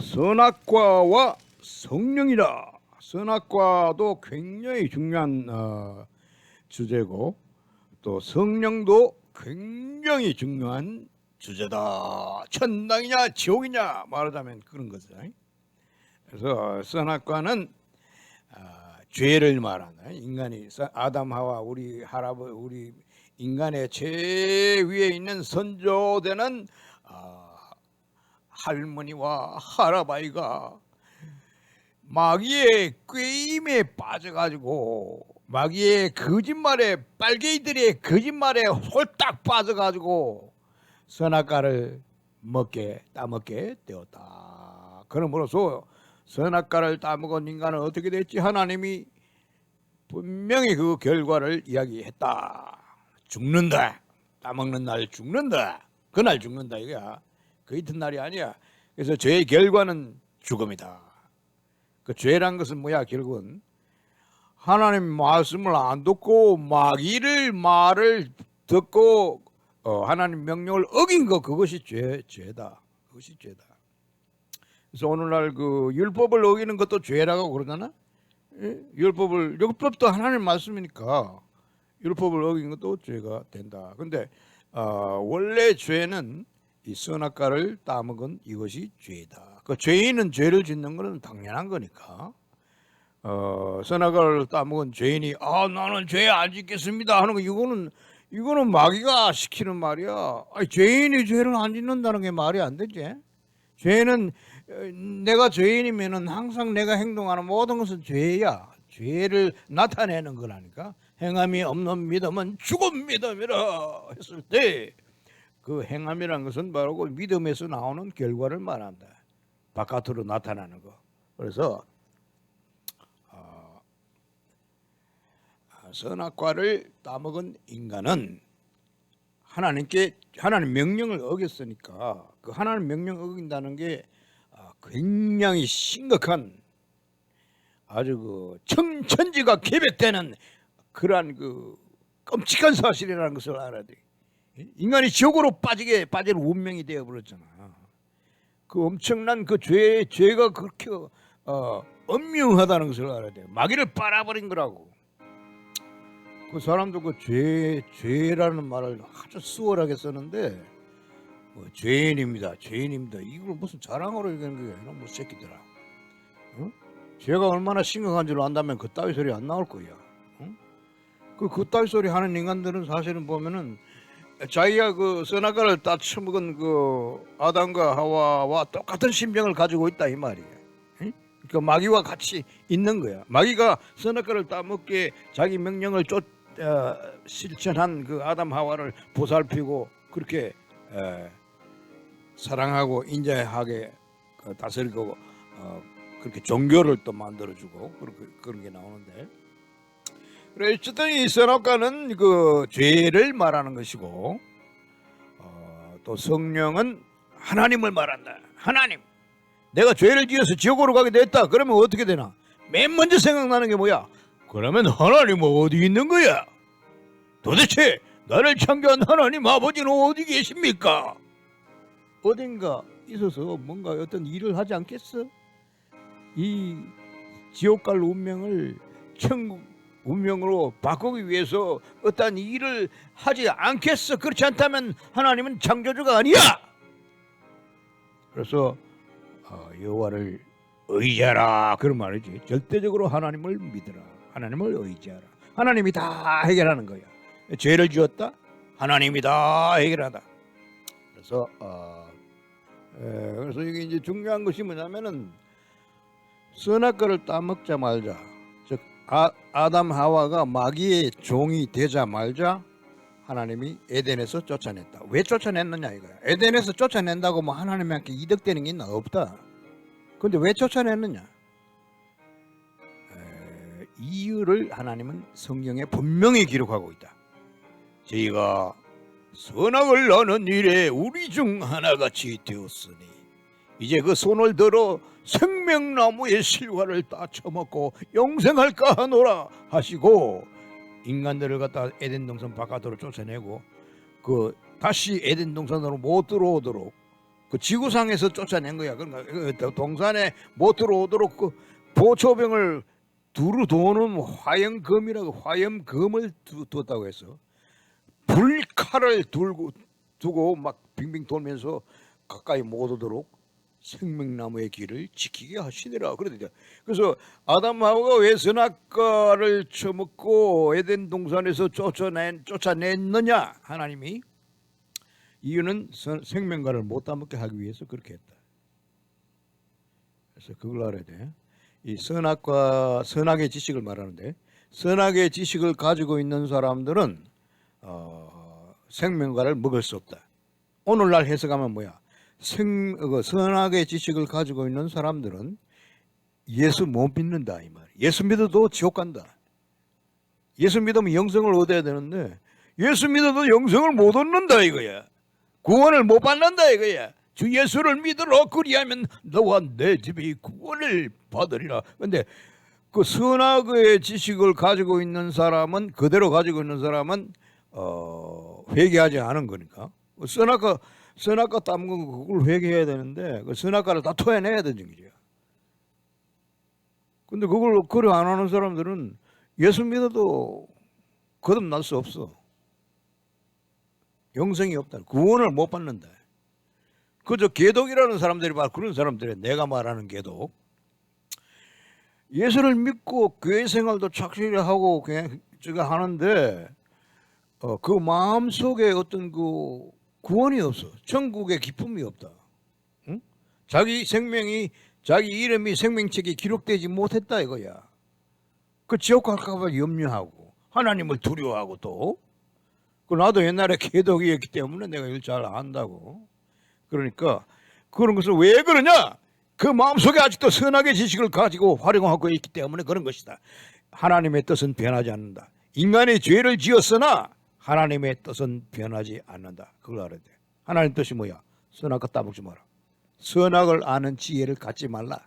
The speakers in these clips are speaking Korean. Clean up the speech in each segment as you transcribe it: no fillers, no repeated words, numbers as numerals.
선악과와 성령이다. 선악과도 굉장히 중요한 주제고 또 성령도 굉장히 중요한 주제다. 천당이냐 지옥이냐 말하자면 그런 거죠. 그래서 선악과는 죄를 말한다. 인간이 아담 하와 우리 할아버지 우리 인간의 제위에 있는 선조되는 할머니와 할아버지가 마귀의 꾀임에 빠져가지고 마귀의 거짓말에 빨갱이들의 거짓말에 홀딱 빠져가지고 선악과를 따먹게 되었다. 그러므로서 선악과를 따먹은 인간은 어떻게 됐지? 하나님이 분명히 그 결과를 이야기했다. 죽는다. 따먹는 날 죽는다. 그날 죽는다 이거야. 그 이튿날이 아니야. 그래서 죄의 결과는 죽음이다. 그 죄란 것은 뭐야? 결국은 하나님 말씀을 안 듣고 마귀를 말을 듣고 하나님 명령을 어긴 거 그것이 죄다. 그것이 죄다. 그래서 오늘날 그 율법을 어기는 것도 죄라고 그러잖아. 율법도 하나님 말씀이니까 율법을 어긴 것도 죄가 된다. 근데 원래 죄는 이 선악과를 따먹은 이것이 죄다. 그 죄인은 죄를 짓는 것은 당연한 거니까. 선악과를 따먹은 죄인이 나는 죄 안 짓겠습니다 하는 거 이거는 마귀가 시키는 말이야. 죄인이 죄를 안 짓는다는 게 말이 안 되지. 죄는 내가 죄인이면은 항상 내가 행동하는 모든 것은 죄야. 죄를 나타내는 거라니까. 행함이 없는 믿음은 죽은 믿음이라 했을 때 그 행함이라는 것은 바로 그 믿음에서 나오는 결과를 말한다. 바깥으로 나타나는 거. 그래서 선악과를 따먹은 인간은 하나님 명령을 어겼으니까 그 하나님 명령을 어긴다는 게 굉장히 심각한 아주 그 천지가 계백되는 그러한 그 끔찍한 사실이라는 것을 알아야 돼. 인간이 지옥으로 빠질 운명이 되어 버렸잖아. 그 엄청난 그 죄가 그렇게 엄명하다는 것을 알아야 돼. 마귀를 빨아버린 거라고. 그 사람도 그 죄라는 말을 아주 수월하게 쓰는데 죄인입니다. 이걸 무슨 자랑으로 얘기하는 거야. 이런 뭐 새끼들아. 죄가 얼마나 심각한 줄 안다면 그 따위 소리 안 나올 거야. 그 따위 소리 하는 인간들은 사실은 보면은 자기가 그 선악과를 따쳐먹은 그 아담과 하와와 똑같은 심정을 가지고 있다 이 말이야. 그 마귀와 같이 있는 거야. 마귀가 선악과를 따먹게 자기 명령을 실천한 그 아담 하와를 보살피고 그렇게 사랑하고 인자하게 다스리고 그렇게 종교를 또 만들어주고 그런 게 나오는데, 그래 어쨌든 이 선악과는 그 죄를 말하는 것이고 또 성령은 하나님을 말한다. 하나님, 내가 죄를 지어서 지옥으로 가게 됐다. 그러면 어떻게 되나? 맨 먼저 생각나는 게 뭐야? 그러면 하나님은 어디 있는 거야? 도대체 나를 창조한 하나님 아버지는 어디 계십니까? 어딘가 있어서 뭔가 어떤 일을 하지 않겠어? 이 지옥 갈 운명을 천국 운명으로 바꾸기 위해서 어떤 일을 하지 않겠어? 그렇지 않다면 하나님은 창조주가 아니야. 그래서 여호와를 의지하라 그런 말이지. 절대적으로 하나님을 믿으라. 하나님을 의지하라. 하나님이 다 해결하는 거야. 죄를 지었다? 하나님이 다 해결하다. 그래서 이게 이제 중요한 것이 뭐냐면은 선악과를 따먹자 말자, 즉 아담 하와가 마귀의 종이 되자 말자 하나님이 에덴에서 쫓아냈다. 왜 쫓아냈느냐 이거야. 에덴에서 쫓아낸다고 뭐 하나님한테 이득되는 게 있나? 없다. 근데 왜 쫓아냈느냐? 이유를 하나님은 성경에 분명히 기록하고 있다. 저희가 선악을 나는 일에 우리 중 하나같이 되었으니 이제 그 손을 들어 생명나무의 실과를 따 처먹고 영생할까 하노라 하시고 인간들을 갖다 에덴 동산 바깥으로 쫓아내고 그 다시 에덴 동산으로 못 들어오도록 그 지구상에서 쫓아낸 거야. 그러니까 그 동산에 못 들어오도록 그 보초병을 두루 도는 화염검이라고 화염검을 두었다고 해서 불칼을 두고 막 빙빙 돌면서 가까이 못 오도록 생명나무의 길을 지키게 하시니라. 그래서 아담 하와가 왜 선악과를 처먹고 에덴 동산에서 쫓아냈느냐? 하나님이 이유는 생명과를 못 따먹게 하기 위해서 그렇게 했다. 그래서 그걸 알아야 돼. 이 선악과 선악의 지식을 말하는데 선악의 지식을 가지고 있는 사람들은 생명과를 먹을 수 없다. 오늘날 해석하면 뭐야? 선악의 지식을 가지고 있는 사람들은 예수 못 믿는다 이 말. 예수 믿어도 지옥 간다. 예수 믿으면 영생을 얻어야 되는데 예수 믿어도 영생을 못 얻는다 이거야. 구원을 못 받는다 이거야. 주 예수를 믿으러 그리하면 너와 내 집이 구원을 받으리라. 근데 그 선악의 지식을 가지고 있는 사람은 그대로 가지고 있는 사람은 회개하지 않은 거니까. 선악과 따먹은 거 그걸 회개해야 되는데 그 선악과를 다 토해내야 되는 얘기죠. 근데 그걸 그래 안 하는 사람들은 예수 믿어도 거듭날 수 없어. 영생이 없다. 구원을 못 받는다. 그저 개독이라는 사람들이 말 그런 사람들이 내가 말하는 개독. 예수를 믿고 교회 생활도 착실히 하고 그냥 제가 하는데 그 마음 속에 어떤 그 구원이 없어. 천국의 기쁨이 없다. 응? 자기 이름이 생명책에 기록되지 못했다 이거야. 그 지옥 갈까봐 염려하고 하나님을 두려워하고 또. 그 나도 옛날에 개독이었기 때문에 내가 이걸 잘 안다고. 그러니까 그런 것을 왜 그러냐? 그 마음속에 아직도 선악의 지식을 가지고 활용하고 있기 때문에 그런 것이다. 하나님의 뜻은 변하지 않는다. 인간이 죄를 지었으나 하나님의 뜻은 변하지 않는다. 그걸 알아야 돼. 하나님 뜻이 뭐야? 선악과 따먹지 마라. 선악을 아는 지혜를 갖지 말라.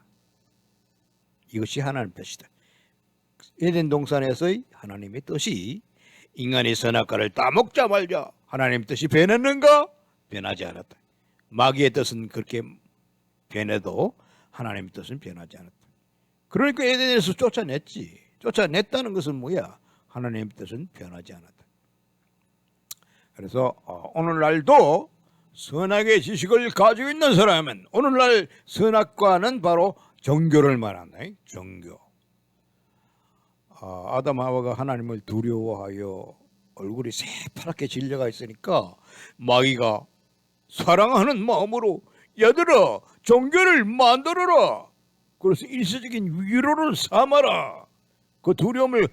이것이 하나님의 뜻이다. 에덴 동산에서의 하나님의 뜻이 인간이 선악과를 따먹자 말자. 하나님의 뜻이 변했는가? 변하지 않았다. 마귀의 뜻은 그렇게 변해도 하나님의 뜻은 변하지 않았다. 그러니까 에덴에서 쫓아냈지. 쫓아냈다는 것은 뭐야? 하나님의 뜻은 변하지 않았다. 그래서 오늘날도 선악의 지식을 가지고 있는 사람은 오늘날 선악과는 바로 종교를 말한다. 종교. 아담 하와가 하나님을 두려워하여 얼굴이 새파랗게 질려가 있으니까 마귀가 사랑하는 마음으로 얘들아 종교를 만들어라. 그래서 일시적인 위로를 삼아라. 그 두려움을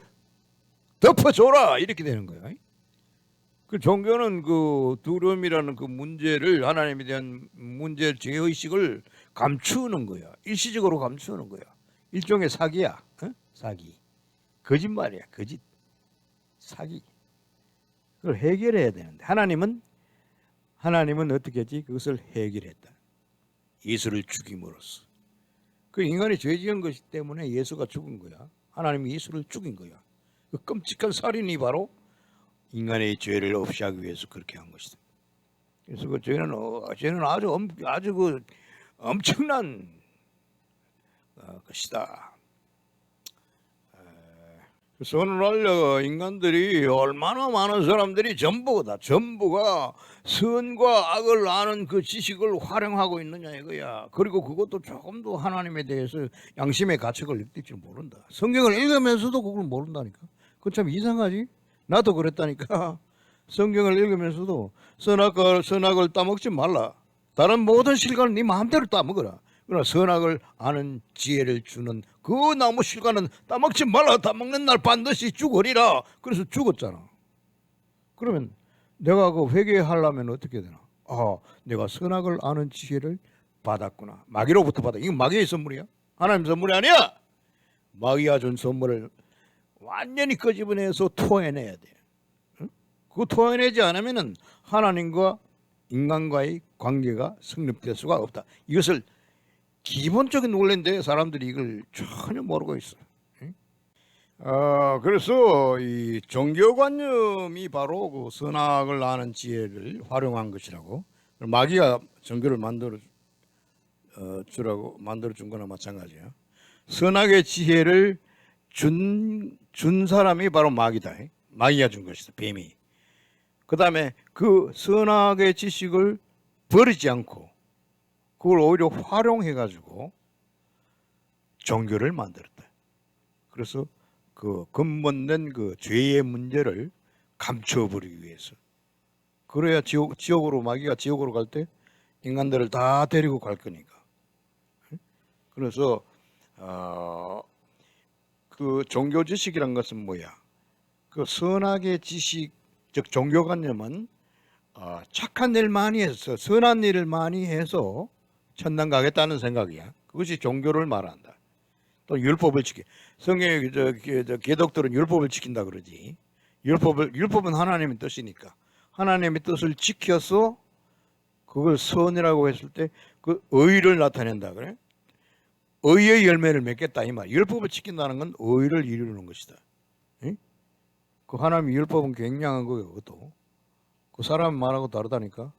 덮어줘라. 이렇게 되는 거야. 그 종교는 그 두려움이라는 그 문제를 하나님에 대한 문제 죄의식을 감추는 거야. 일시적으로 감추는 거야. 일종의 사기야. 사기. 거짓말이야. 거짓. 사기. 그걸 해결해야 되는데 하나님은 어떻게 했지? 그것을 해결했다. 예수를 죽임으로써. 그 인간이 죄 지은 것이기 때문에 예수가 죽은 거야. 하나님이 예수를 죽인 거야. 그 끔찍한 살인이 바로 인간의 죄를 없이 하기 위해서 그렇게 한 것이다. 그래서 그 죄는 아주 그 엄청난 것이다. 그래서 오늘날 인간들이 얼마나 많은 사람들이 전부가 선과 악을 아는 그 지식을 활용하고 있느냐 이거야. 그리고 그것도 조금도 하나님에 대해서 양심의 가책을 느낄 줄 모른다. 성경을 읽으면서도 그걸 모른다니까. 그건 참 이상하지? 나도 그랬다니까. 성경을 읽으면서도 선악을 따먹지 말라. 다른 모든 실과는 네 마음대로 따먹어라. 그러나 선악을 아는 지혜를 주는 그 나무 실과는 따먹지 말라. 따먹는 날 반드시 죽으리라. 그래서 죽었잖아. 그러면 내가 그 회개하려면 어떻게 되나? 내가 선악을 아는 지혜를 받았구나. 마귀로부터 받아. 이건 마귀의 선물이야. 하나님 선물이 아니야. 마귀가 준 선물을 완전히 끄집어내서 토해내야 돼. 응? 그거 토해내지 않으면은 하나님과 인간과의 관계가 성립될 수가 없다. 이것을 기본적인 원리인데 사람들이 이걸 전혀 모르고 있어. 그래서 이 종교관념이 바로 그 선악을 아는 지혜를 활용한 것이라고. 마귀가 종교를 주라고 만들어 준 거나 마찬가지야. 선악의 지혜를 준 사람이 바로 마귀다. 마귀가 준 것이다. 뱀이. 그다음에 그 선악의 지식을 버리지 않고 그걸 오히려 활용해 가지고 종교를 만들었다. 그래서 그 근본된 그 죄의 문제를 감춰버리기 위해서. 그래야 지옥으로 마귀가 지옥으로 갈 때 인간들을 다 데리고 갈 거니까. 그래서 그 종교 지식이란 것은 뭐야? 그 선악의 지식, 즉 종교관념은 착한 일 많이 해서 선한 일을 많이 해서 천당 가겠다는 생각이야. 그것이 종교를 말한다. 또 율법을 지키. 성경의 개독들은 율법을 지킨다 그러지. 율법은 하나님의 뜻이니까 하나님의 뜻을 지켜서 그걸 선이라고 했을 때 그 의를 나타낸다 그래. 의의 열매를 맺겠다 이 말. 율법을 지킨다는 건 의를 이루는 것이다. 응? 그 하나님의 율법은 굉장한 거예요. 그것도 그 사람 말하고 다르다니까.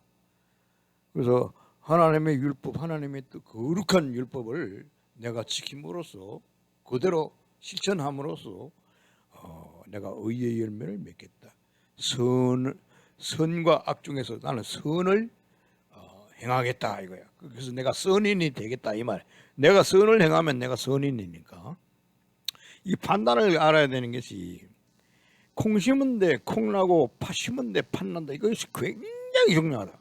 그래서 하나님의 율법, 하나님의 뜻, 거룩한 율법을 내가 지킴으로써 그대로 실천함으로써 내가 의의 열매를 맺겠다. 선과 악 중에서 나는 선을 행하겠다 이거야. 그래서 내가 선인이 되겠다 이 말. 내가 선을 행하면 내가 선인이니까. 이 판단을 알아야 되는 것이 콩 심은 데 콩 나고 팥 심은 데 팥 난다. 이것이 굉장히 중요하다.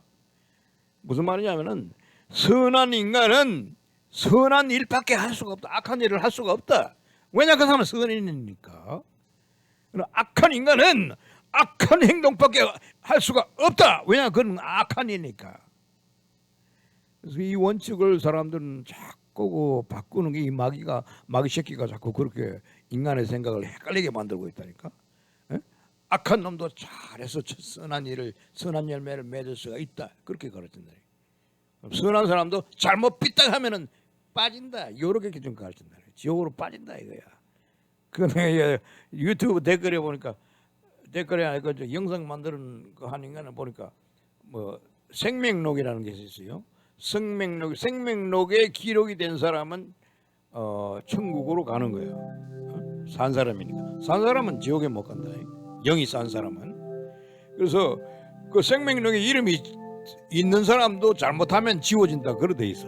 무슨 말이냐면은 선한 인간은 선한 일밖에 할 수가 없다. 악한 일을 할 수가 없다. 왜냐 그 사람은 선인이니까. 악한 인간은 악한 행동밖에 할 수가 없다. 왜냐 그건 악한 일이니까. 그래서 이 원칙을 사람들은 자꾸 바꾸는 게 이 마귀 새끼가 자꾸 그렇게 인간의 생각을 헷갈리게 만들고 있다니까. 에? 악한 놈도 잘해서 선한 열매를 맺을 수가 있다. 그렇게 가르친다. 선한 사람도 잘못 삐딱하면은 빠진다. 이렇게 좀 가르친다. 지옥으로 빠진다 이거야. 그다음에 유튜브 댓글에 보니까 댓글에 그 영상 만드는 거 하는 인간을 보니까 뭐 생명록이라는 게 있어요. 생명록에 기록이 된 사람은 천국으로 가는 거예요. 산 사람이니까. 산 사람은 지옥에 못 간다. 영이 산 사람은. 그래서 그 생명록에 이름이 있는 사람도 잘못하면 지워진다. 그래 돼 있어.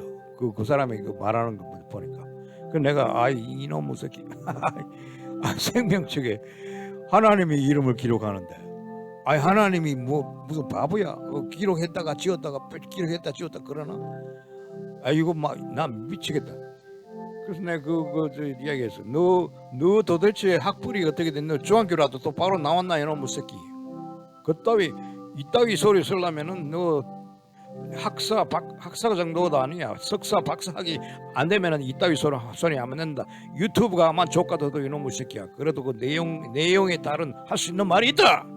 그 사람이 그 말하는 거 보니까. 그 내가 이놈의 새끼. 생명책에 하나님의 이름을 기록하는데. 하나님이 뭐 무슨 바보야? 기록했다가 지웠다가 기록했다 지웠다 그러나? 이거 막 난 미치겠다. 그래서 내가 저 이야기했어. 너 도대체 학벌이 어떻게 됐노? 중학교라도 또 바로 나왔나 이놈의 새끼. 이따위 소리 쓰려면은 너 학사 정도도 아니야. 석사 박사학위 안 되면은 이따위 소리 하면 된다. 유튜브가 아마 족가도도 이놈의 새끼야. 그래도 그 내용에 따른 할 수 있는 말이 있다.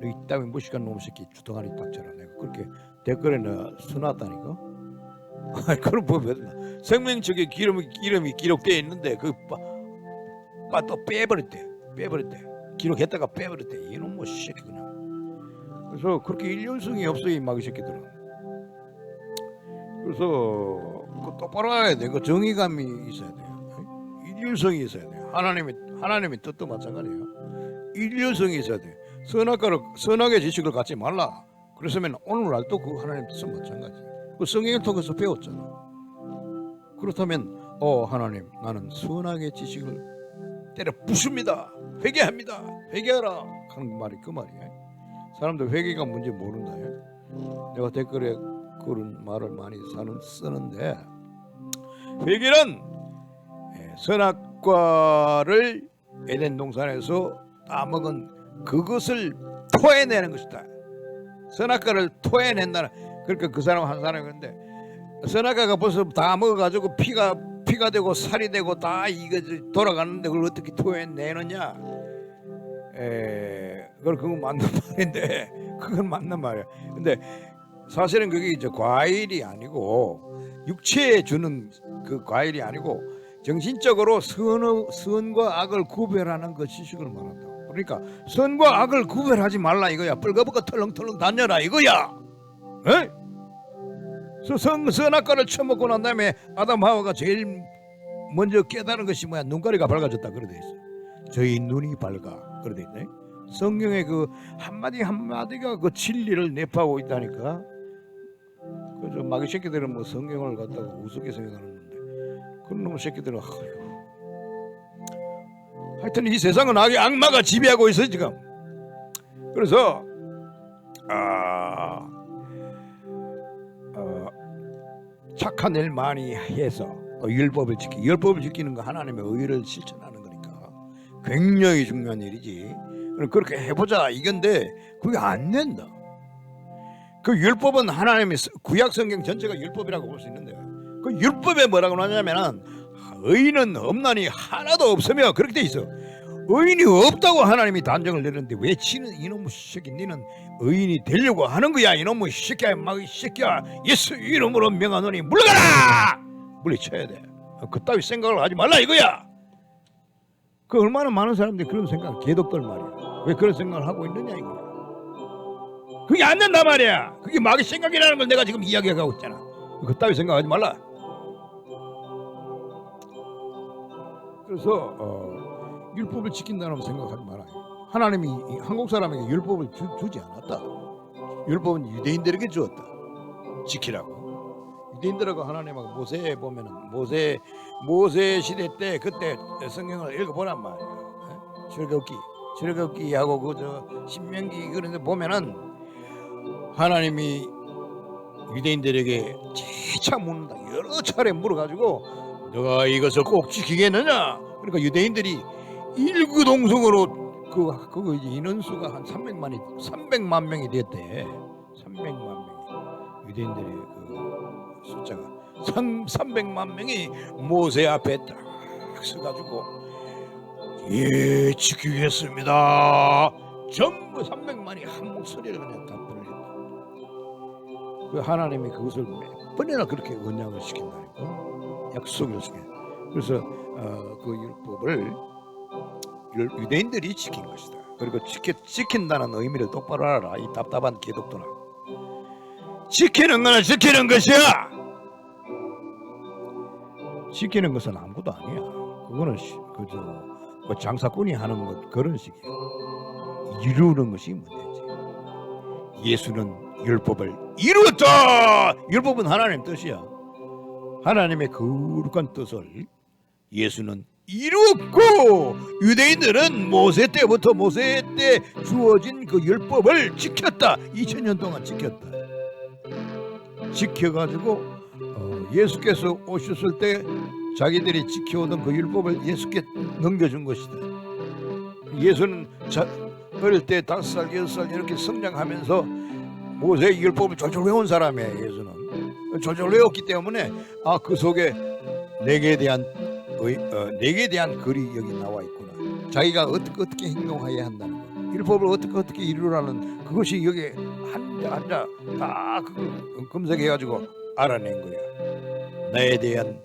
너 이따위 무식한 놈의 새끼 주둥아리 닥쳐라. 내가 그렇게 댓글에 내가 써놨다니까. 그걸 보면 생명책에 이름이 기록되어 있는데 또 빼버렸대. 기록했다가 빼버렸대. 이놈의 새끼 그냥. 그래서 그렇게 일륜성이 없어 이 마귀 새끼들은. 그래서 그 똑바로 알아야 돼. 그 정의감이 있어야 돼요. 일륜성이 있어야 돼요. 하나님의 뜻도 마찬가지예요. 일륜성이 있어야 돼. 선악의 지식을 갖지 말라. 그랬으면 오늘날도 그 하나님 뜻은 마찬가지. 그 성경을 통해서 배웠잖아. 그렇다면 하나님 나는 선악의 지식을 때려 부숩니다. 회개합니다. 회개하라 하는 말이 그 말이야. 사람들 회개가 뭔지 모른다. 내가 댓글에 그런 말을 많이 쓰는데 회개는 선악과를 에덴 동산에서 따먹은 그것을 토해내는 것이다. 선악과를 토해낸다는. 그러니까 그 사람 한 사람인데 선악과가 벌써 다 먹어가지고 피가 되고 살이 되고 다 이거 돌아가는데 그걸 어떻게 토해내느냐? 그건 맞는 말인데 그건 맞는 말이야. 근데 사실은 그게 이제 과일이 아니고 육체에 주는 그 과일이 아니고 정신적으로 선과 악을 구별하는 그 지식을 말한다. 그러니까 선과 악을 구별하지 말라 이거야. 뻘거벗고 털렁털렁 다녀라 이거야. 에? 선악과를 처먹고 난 다음에 아담 하와가 제일 먼저 깨달은 것이 뭐야? 눈가리가 밝아졌다 그래 돼 있어. 저희 눈이 밝아 그래 돼 있네. 성경의 그 한마디 한마디가 그 진리를 내포하고 있다니까. 그저 마귀 새끼들은 뭐 성경을 갖다가 우습게 생각하는데 그런 놈의 새끼들은 하여튼 이 세상은 악마가 지배하고 있어 지금. 그래서 착한 일 많이 해서 율법을 지키는 거 하나님의 의를 실천하는 거니까 굉장히 중요한 일이지. 그렇게 해보자 이건데 그게 안 된다. 그 율법은 하나님의 구약 성경 전체가 율법이라고 볼 수 있는데 그 율법에 뭐라고 하냐면은 의인은 없나니 하나도 없으며 그렇게 돼 있어. 의인이 없다고 하나님이 단정을 내렸는데 왜 치는 이놈의 새끼 니는 의인이 되려고 하는 거야. 이놈의 새끼야 막 이 새끼야 예수 이름으로 명하노니 물러가라. 물리쳐야 돼. 그따위 생각을 하지 말라 이거야. 그 얼마나 많은 사람들이 그런 생각 개독들 말이야. 왜 그런 생각을 하고 있느냐 이거야. 그게 안 된단 말이야. 그게 마귀 생각이라는 걸 내가 지금 이야기하고 있잖아. 그따위 생각하지 말라. 그래서 율법을 지킨다는 생각하지 마라. 하나님이 한국 사람에게 율법을 주지 않았다. 율법은 유대인들에게 주었다. 지키라고. 유대인들하고 하나님하고 모세에 보면은 모세 시대 때 그때 성경을 읽어보란 말이에요. 출애굽기하고 그저 신명기 그런데 보면은 하나님이 유대인들에게 재차 묻는다. 여러 차례 물어가지고 너가 이것을 꼭 지키겠느냐? 그러니까 유대인들이 일구동성으로 그거 이제 인원수가 한 300만 명이 됐대. 300만 명이 유대인들의 그 숫자가 300만 명이 모세 앞에 딱 서가지고 예 지키겠습니다. 전부 300만이 한 목소리를 그냥 답변을 했다. 그 하나님이 그것을 몇 번이나 그렇게 언약을 시킨다니까. 약속을 시켜. 그래서 그 율법을 유대인들이 지킨 것이다. 그리고 지킨다는 의미를 똑바로 알아라. 이 답답한 개독들아. 지키는 거는 지키는 것이야. 지키는 것은 아무것도 아니야. 그거는 그저 뭐 장사꾼이 하는 것 그런 식이야. 이루는 것이 문제지. 예수는 율법을 이루었다. 율법은 하나님 뜻이야. 하나님의 거룩한 뜻을 예수는 이루었고 유대인들은 모세 때 주어진 그 율법을 지켰다. 2000년 동안 지켰다. 지켜가지고 예수께서 오셨을 때 자기들이 지켜오던 그 율법을 예수께 넘겨준 것이다. 예수는 어릴 때 5살, 6살 이렇게 성장하면서 모세의 율법을 졸졸 외운 사람이에요. 예수는 졸졸 외웠기 때문에 그 속에 내게 대한 글이 여기 나와 있구나. 자기가 어떻게 행동해야 한다는 거, 율법을 어떻게 이루라는 그것이 여기 한자 다 그걸 검색해가지고 알아낸 거야. 나에 대한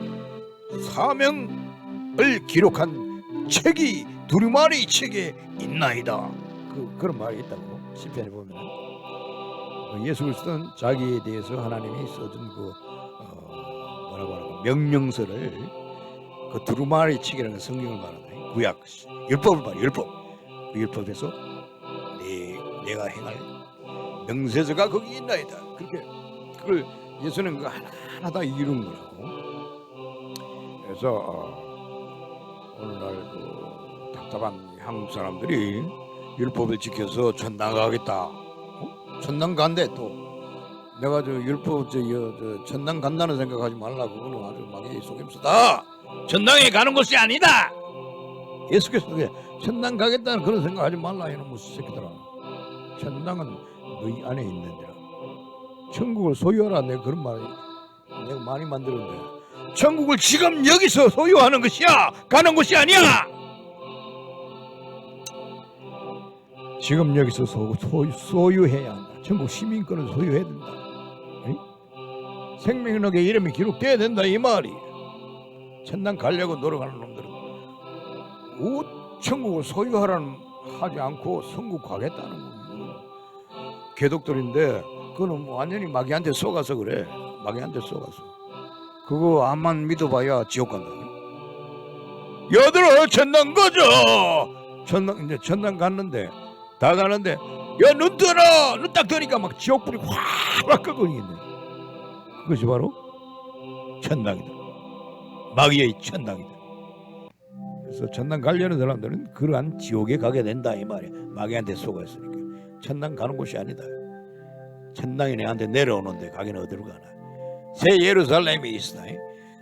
사명을 기록한 책이 두루마리 책에 있나이다. 그런 말이 있다고 시편에 보면. 예수 그리스도는 자기에 대해서 하나님이 써준 그 뭐라고 하나 명령서를 그 두루마리 책이라는 성경을 말하다. 구약 율법을 말해. 율법. 그 율법에서 내가 행할 명세서가 거기 있나이다. 그걸 예수는 그 하나하나 다 이룬 거라고. 그래서 오늘날 그 답답한 한국 사람들이 율법을 지켜서 천당 가겠다. 천당 간대. 또 내가 저 율법 저 천당 간다는 생각하지 말라고. 그거는 아주 마귀의 속임수다. 천당에 가는 것이 아니다. 예수께서 천당 가겠다는 그런 생각하지 말라. 이놈의 새끼들아. 천당은 너희 안에 있는데 천국을 소유하라. 내가 그런 말 내가 많이 만들었는데 천국을 지금 여기서 소유하는 것이야. 가는 것이 아니야. 지금 여기서 소유해야 한다. 천국 시민권을 소유해야 된다. 생명력의 이름이 기록돼야 된다 이 말이. 천당 가려고 노력하는 놈들은 천국을 소유하라는 하지 않고 천국 가겠다는 거. 개독들인데 그거는 완전히 마귀한테 속아서 그래. 마귀한테 속았어. 그거 암만 믿어봐야 지옥 간다. 여들아 천당 가자. 천당 이제 천당 갔는데 다 가는데 야 눈 떠라 눈 딱 뜨니까 막 지옥불이 확 끄거리겠네. 그것이 바로 천당이다. 마귀의 천당이다. 그래서 천당 가려는 사람들은 그러한 지옥에 가게 된다 이 말이야. 마귀한테 속았으니까. 천당 가는 곳이 아니다. 천당이 내한테 내려오는데 가기는 어디로 가나. 새 예루살렘이 있어.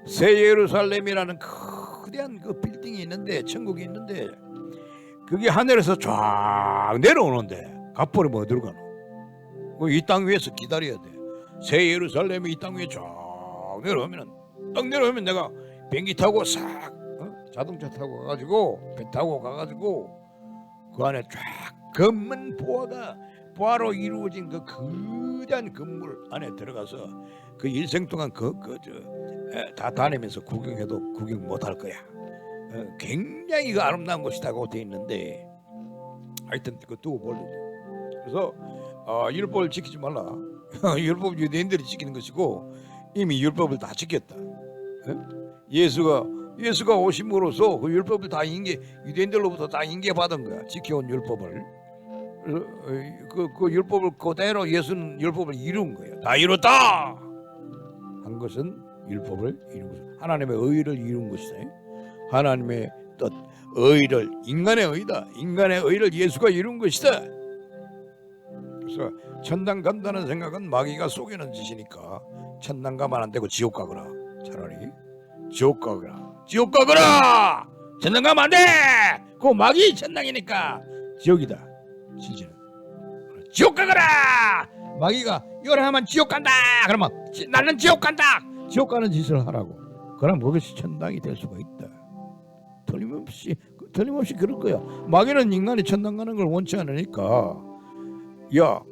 새 예루살렘이라는 거대한 그 빌딩이 있는데 천국이 있는데 그게 하늘에서 쫙 내려오는데 가버리면 어디로 가노. 이 땅 위에서 기다려야 돼. 새 예루살렘이 이 땅 위에 쫙 내려오면은 딱 내려오면 내가 비행기 타고 싹 자동차 타고 가가지고 배 타고 가가지고 그 안에 쫙 검은 보화로 이루어진 그 거대한 건물 안에 들어가서 그 일생 동안 다 다니면서 구경해도 구경 못할 거야. 굉장히 그 아름다운 곳이라고 돼 있는데 하여튼 그거 두고 볼래. 그래서 율법을 지키지 말라. 율법 유대인들이 지키는 것이고 이미 율법을 다 지켰다. 예수가 오심으로써 그 율법을 다 유대인들로부터 다 인계받은 거야. 지켜온 율법을. 그 율법을 그대로 예수는 율법을 이룬 거예요. 다 이뤘다 한 것은 율법을 이룬 것이다. 하나님의 의를 이룬 것이다. 하나님의 뜻, 의를 인간의 의다. 인간의 의를 예수가 이룬 것이다. 그래서 천당 간다는 생각은 마귀가 속이는 짓이니까 천당 가면 안 되고 지옥 가거라. 차라리 지옥 가거라. 지옥 가거라. 천당 가면 안 돼. 그 마귀 천당이니까 지옥이다. 진실은 지옥 가거라. 마귀가 이걸 하면 지옥 간다. 그러면 나는 지옥 간다. 지옥 가는 짓을 하라고. 그럼 그것이 천당이 될 수가 있다. 틀림없이 그럴 거야. 마귀는 인간이 천당 가는 걸 원치 않으니까 야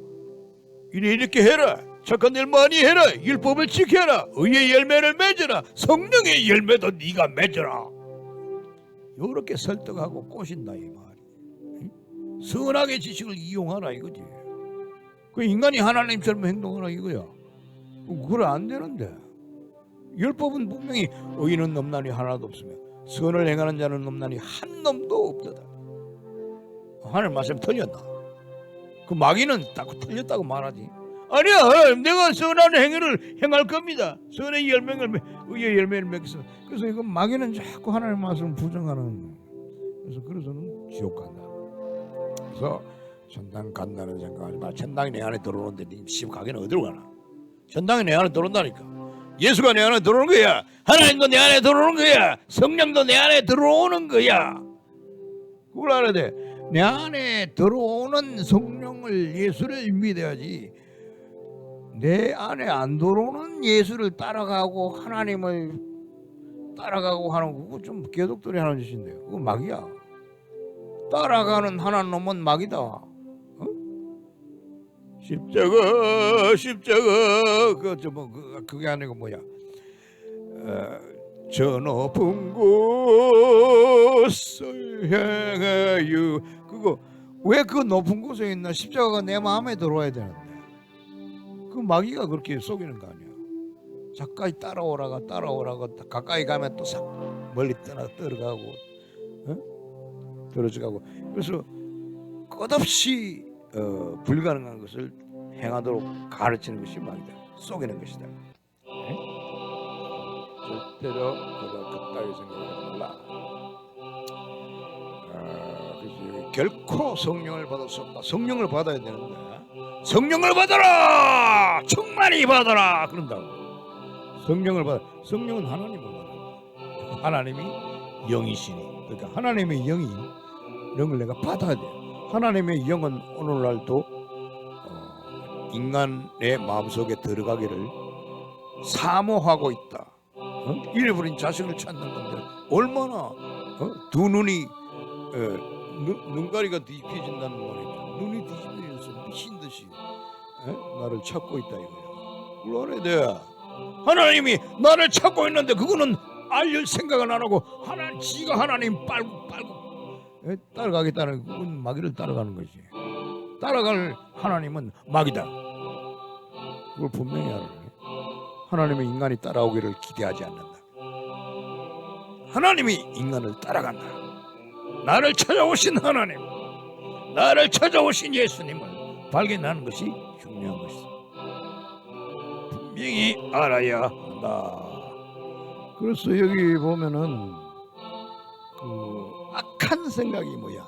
이렇게 해라. 착한 일 많이 해라. 율법을 지켜라. 의의 열매를 맺어라. 성령의 열매도 네가 맺어라. 이렇게 설득하고 꼬신다 이 말이. 선악의 지식을 이용하라 이거지. 그 인간이 하나님처럼 행동하라 이거야. 그래 안 되는데. 율법은 분명히 의인은 넘나니 하나도 없으며 선을 행하는 자는 넘나니 한 놈도 없도다. 하나님 말씀 틀렸나? 그 마귀는 딱 틀렸다고 말하지. 아니야, 내가 선한 행위를 행할 겁니다. 선의 열매를 의의 열매를 맺겠습니다. 그래서 이건 마귀는 자꾸 하나님 말씀을 부정하는. 그래서는 지옥 간다. 그래서 천당 간다는 생각하지 마. 천당이 내 안에 들어오는데 네 집 가기는 어디로 가나? 천당이 내 안에 들어온다니까. 예수가 내 안에 들어오는 거야. 하나님도 내 안에 들어오는 거야. 성령도 내 안에 들어오는 거야. 그걸 알아야 돼. 내 안에 들어오는 성령을 예수를 믿어야지. 내 안에 안 들어오는 예수를 따라가고 하나님을 따라가고 하는 거 그거 좀 개독들이 하는 짓인데 그거 마귀야. 따라가는 하나님 놈은 마귀다. 십자가 그게 아니고 뭐야? 저 높은 곳을 향하여 그거 왜 그 높은 곳에 있나? 십자가가 내 마음에 들어와야 되는데 그 마귀가 그렇게 속이는 거 아니야. 가까이 따라오라가 가까이 가면 또 싹 멀리 떨어가고 떨어져가고 그래서 끝없이 불가능한 것을 행하도록 가르치는 것이 마귀다. 속이는 것이다. 네? 절대로 그따위 생각하지 말라. 그래서 결코 성령을 받을 수 없다. 성령을 받아야 되는데 성령을 받아라. 충만히 받아라. 그런다고. 성령을 받아. 성령은 하나님을 받아. 하나님이 영이시니. 그러니까 하나님의 영이 영을 내가 받아야 돼. 하나님의 영은 오늘날도 인간의 마음속에 들어가기를 사모하고 있다. 잃어버린 자식을 찾는 건데 얼마나 두 눈이 눈가리가 뒤집혀진다는 말이죠. 눈이 뒤집혀져서 미친 듯이 나를 찾고 있다 이거야. 그걸 알아야 돼. 하나님이 나를 찾고 있는데 그거는 알릴 생각은 안 하고 지가 하나님 빨고 따라가겠다는 그건 마귀를 따라가는 거지. 따라갈 하나님은 마귀다. 그걸 분명히 알아야 돼. 하나님의 인간이 따라오기를 기대하지 않는다. 하나님이 인간을 따라간다. 나를 찾아오신 하나님, 나를 찾아오신 예수님을 발견하는 것이 중요한 것이다. 분명히 알아야 한다. 그래서 여기 보면은 그 악한 생각이 뭐야?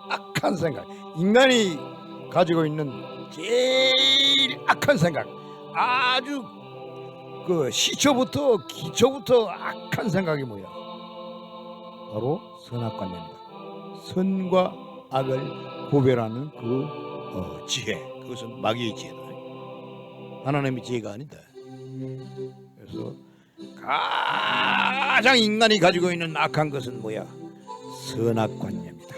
악한 생각. 인간이 가지고 있는 제일 악한 생각. 아주 그 시초부터 기초부터 악한 생각이 뭐야? 바로 선악관념이다. 선과 악을 구별하는 그 지혜. 그것은 마귀의 지혜다. 하나님의 지혜가 아니다. 그래서 가장 인간이 가지고 있는 악한 것은 뭐야? 선악관념이다.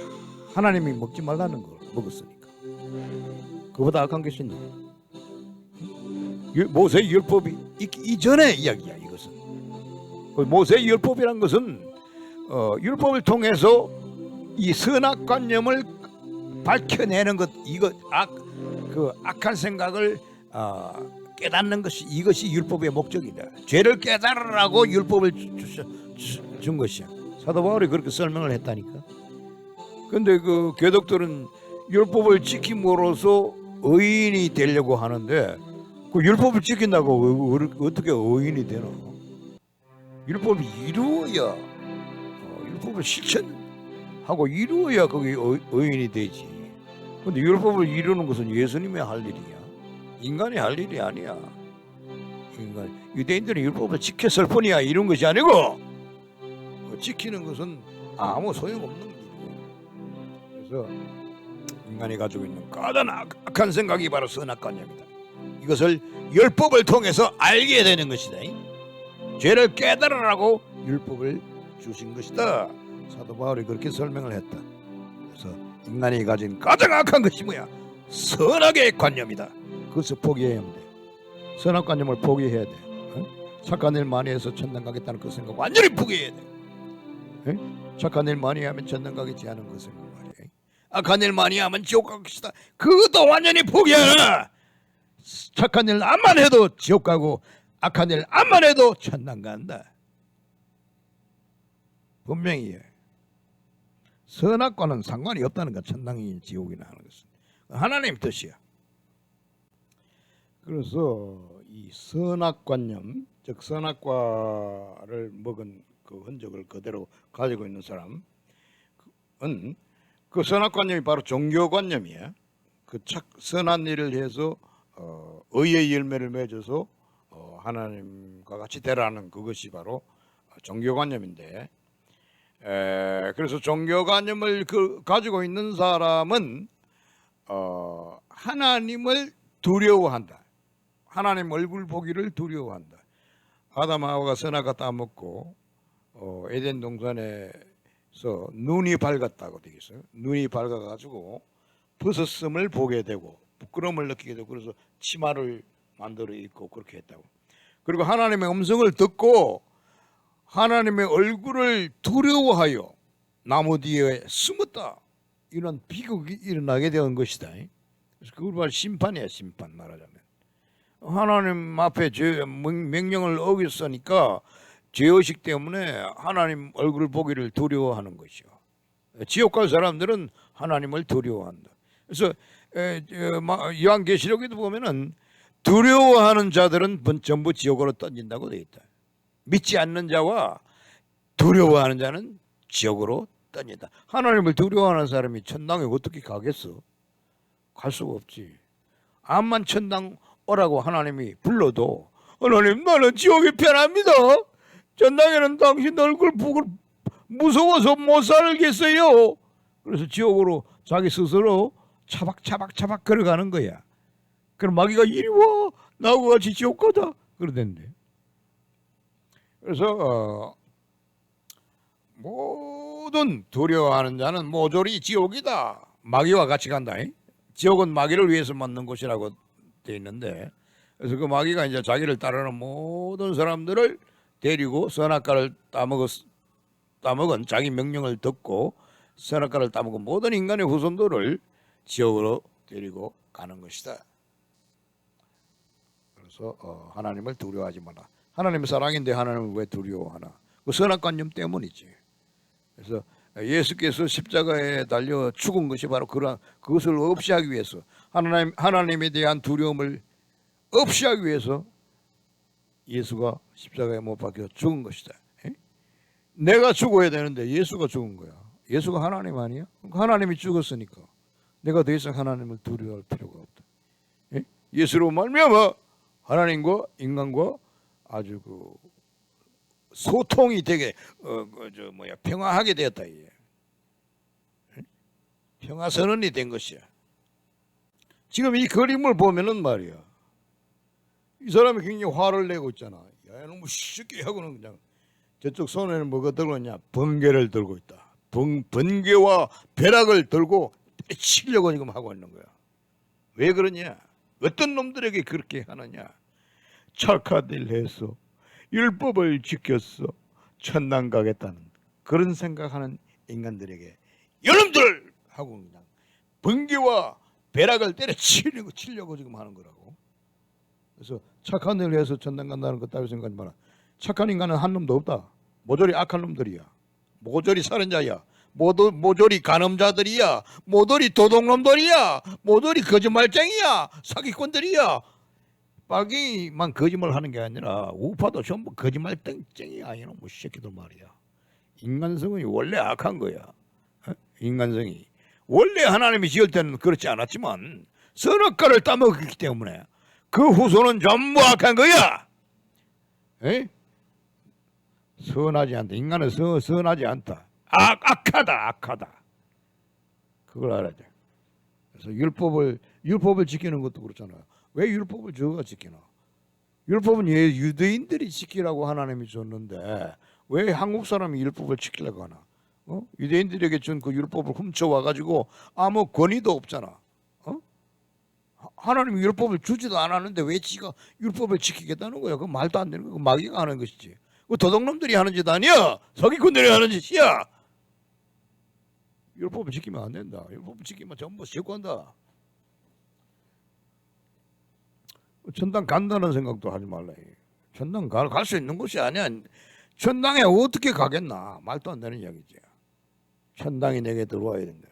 하나님이 먹지 말라는 걸 먹었으니까. 그보다 악한 것이 있나? 모세의 율법이 이전의 이야기야. 이것은 모세의 율법이란 것은 율법을 통해서 이 선악관념을 밝혀내는 것, 이거 그 악한 생각을 깨닫는 것이, 이것이 율법의 목적이다. 죄를 깨달으라고 율법을 준 것이야. 사도 바울이 그렇게 설명을 했다니까. 근데 그 교독들은 율법을 지킴으로써 의인이 되려고 하는데, 그 율법을 지킨다고 어떻게 의인이 되나? 율법을 이루어야, 율법을 실천하고 이루어야 거기 의인이 되지. 근데 율법을 이루는 것은 예수님의 할 일이야. 인간이 할 일이 아니야. 유대인들은 율법을 지켰을 뿐이야. 이런 것이 아니고, 지키는 것은 아무 소용없는 일이야. 그래서 인간이 가지고 있는 가장 악한 생각이 바로 선악관념이다. 이것을 율법을 통해서 알게 되는 것이다. 죄를 깨달으라고 율법을 주신 것이다. 사도 바울이 그렇게 설명을 했다. 그래서 인간이 가진 가장 악한 것이 뭐야? 선악의 관념이다. 그것을 포기해야 돼. 선악관념을 포기해야 돼. 착한 일 많이 해서 천당 가겠다는 그 생각 완전히 포기해야 돼. 착한 일 많이 하면 천당 가겠지 하는 그 생각 말이야. 악한 일 많이 하면 지옥 갈 것이다. 그것도 완전히 포기하라. 착한 일 암만 해도 지옥 가고 악한 일 암만 해도 천당 간다. 분명히 해. 선악과는 상관이 없다는 거. 천당이 지옥이나 하는 것은 하나님 뜻이야. 그래서 이 선악관념, 즉 선악과를 먹은 그 흔적을 그대로 가지고 있는 사람은 그 선악관념이 바로 종교관념이야. 그 선한 일을 해서 의의 열매를 맺어서 하나님과 같이 되라는 그것이 바로 종교관념인데, 그래서 종교관념을 가지고 있는 사람은 하나님을 두려워한다. 하나님 얼굴 보기를 두려워한다. 아담하와가 선악과 따먹고 에덴 동산에서 눈이 밝았다고 되어 있어요. 눈이 밝아가지고 벗었음을 보게 되고 부끄러움을 느끼게 되고, 그래서 치마를 만들어 입고 그렇게 했다고. 그리고 하나님의 음성을 듣고 하나님의 얼굴을 두려워하여 나무 뒤에 숨었다. 이런 비극이 일어나게 된 것이다. 그래서 그걸 바로 심판이야. 심판. 말하자면 하나님 앞에 명령을 어겼으니까 죄의식 때문에 하나님 얼굴을 보기를 두려워하는 것이요. 지옥 갈 사람들은 하나님을 두려워한다. 그래서 요한계시록에도 보면은 두려워하는 자들은 전부 지옥으로 던진다고 되어 있다. 믿지 않는 자와 두려워하는 자는 지옥으로 던진다. 하나님을 두려워하는 사람이 천당에 어떻게 가겠어? 갈 수가 없지. 암만 천당 오라고 하나님이 불러도, 하나님 나는 지옥이 편합니다. 천당에는 당신 얼굴 보고 무서워서 못 살겠어요. 그래서 지옥으로 자기 스스로 차박차박 걸어가는 거야. 그럼 마귀가 이리 와, 나하고 같이 지옥 가자 그러던데. 그래서 모든 두려워하는 자는 모조리 지옥이다. 마귀와 같이 간다. 지옥은 마귀를 위해서 만든 곳이라고 돼 있는데, 그래서 그 마귀가 이제 자기를 따르는 모든 사람들을 데리고 선악과를 따먹은 자기 명령을 듣고 선악과를 따먹은 모든 인간의 후손들을 지옥으로 데리고 가는 것이다. 그래서 하나님을 두려워하지 마라. 하나님은 사랑인데 하나님을 왜 두려워하나? 그 선악관념 때문이지. 그래서 예수께서 십자가에 달려 죽은 것이 바로 그것을 없이 하기 위해서, 하나님에 대한 두려움을 없이 하기 위해서 예수가 십자가에 못 박혀 죽은 것이다. 내가 죽어야 되는데 예수가 죽은 거야. 예수가 하나님 아니야? 하나님이 죽었으니까 내가 더 이상 하나님을 두려워할 필요가 없다. 예수로 말미암아 하나님과 인간과 아주 소통이 되게 평화하게 되었다. 평화 선언이 된 것이야. 지금 이 그림을 보면은 말이야, 이 사람이 굉장히 화를 내고 있잖아. 야, 너무 쉽게 하고는 그냥 저쪽 손에는 뭐가 들고 있냐? 번개를 들고 있다. 번개와 벼락을 들고 치려고 지금 하고 있는 거야. 왜 그러냐? 어떤 놈들에게 그렇게 하느냐? 착한 일 해서 율법을 지켰어 천당 가겠다는 그런 생각하는 인간들에게 여러분들 하고 그냥 번개와 벼락을 치려고 지금 하는 거라고. 그래서 착한 일을 해서 천당 간다는 것 따위 생각하지 마라. 착한 인간은 한 놈도 없다. 모조리 악한 놈들이야. 모조리 살인자야. 모조리 간음자들이야. 모조리 도둑놈들이야. 모조리 거짓말쟁이야. 사기꾼들이야. 빨갱이만 거짓말 하는 게 아니라 우파도 전부 거짓말쟁이야. 이놈의 새끼들 말이야. 인간성이 원래 악한 거야. 인간성이 원래 하나님이 지을 때는 그렇지 않았지만 선악과를 따먹었기 때문에 그 후손은 전부 악한 거야. 선하지 않다. 인간은 선하지 않다. 악하다. 그걸 알아야 돼. 그래서 율법을 지키는 것도 그렇잖아요. 왜 율법을 저가 지키나? 율법은 유대인들이 지키라고 하나님이 줬는데 왜 한국 사람이 율법을 지키려고 하나? 유대인들에게 준 그 율법을 훔쳐와 가지고 아무 권위도 없잖아. 하나님이 율법을 주지도 않았는데 왜 지가 율법을 지키겠다는 거야? 그 말도 안 되는 거. 마귀가 하는 것이지. 그 도둑놈들이 하는 짓 아니야. 사기꾼들이 하는 짓이야. 율법을 지키면 안 된다. 율법을 지키면 전부 she고한다. 천당 간다는 생각도 하지 말라. 천당 갈 수 있는 곳이 아니야. 천당에 어떻게 가겠나? 말도 안 되는 이야기지. 천당이 내게 들어와야 된다.